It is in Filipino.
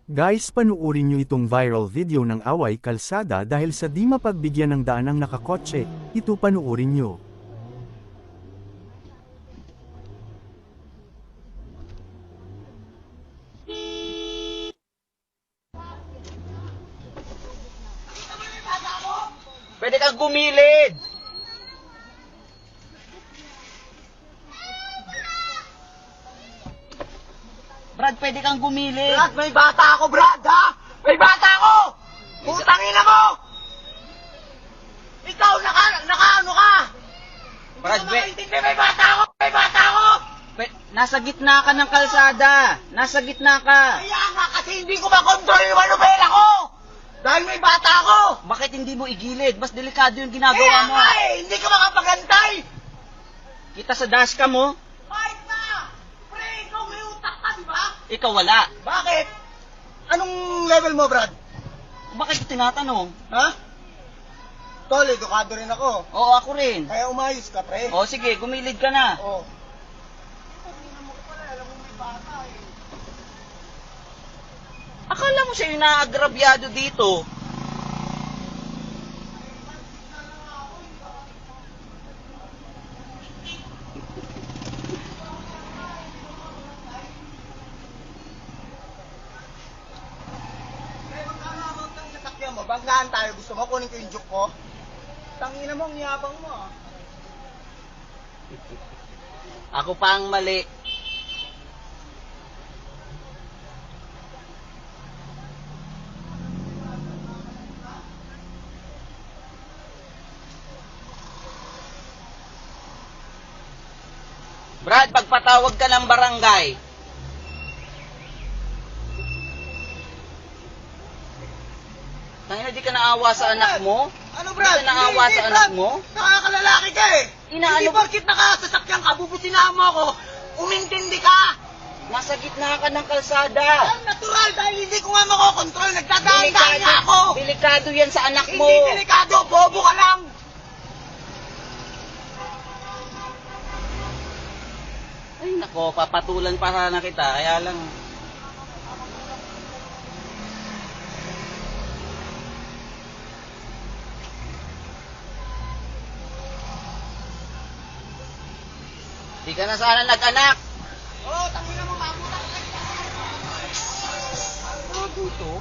Guys, panuorin nyo itong viral video ng away kalsada dahil sa di mapagbigyan ng daan ang nakakotse. Ito panuorin nyo. Pwede kang gumilid! Brad, pwede kang gumilid! Brad, may bata ako, Brad, ha? May bata ako! Putang ina mo! Ikaw, naka-ano ka? Brad, Hindi ka makaintindi, may bata ako! May bata ako! Nasa gitna ka ng kalsada! Nasa gitna ka! Kaya nga, kasi hindi ko makontrol yung manubela ko! Dahil may bata ako! Bakit hindi mo igilid? Mas delikado yung ginagawa Kaya mo. nga hindi ka makapagantay! Kita sa dashcam mo, Kahit na! Pre, ikaw may utak ka, di ba? ikaw wala. Bakit? Anong level mo, Brad? Bakit tinatanong? Ha? Tol, edukado rin ako. Oo, ako rin. Kaya umayos ka, pre. O sige, gumilid ka na. Oo. Akala mo siya yung naagrabyado dito. Banggaan tayo. Gusto mo kunin ko yung juke ko? Tangina mo, ang yabang mo, ah. Ako pa ang mali. Brad, pagpatawag ka ng barangay. Tangina, di ka naawa sa anak mo? Ano, Brad? Di ka naawa Hindi, sa Brad. anak mo? Nakakalalaki ka, eh. Inaano Hindi ba- porkit nakasasakyan ka, bubusinahan mo ako. Umintindi ka. Nasa gitna ka ng kalsada. Ang natural dahil hindi ko nga makokontrol. Nagdadaan-daan na ako. Delikado yan sa anak mo. Hindi delikado. Bobo ka lang. Ay nako, papatulan pa sana kita. Kaya lang. Di ka na sana nag-anak. Oo, tangina mo, mabuta ka. Bago to.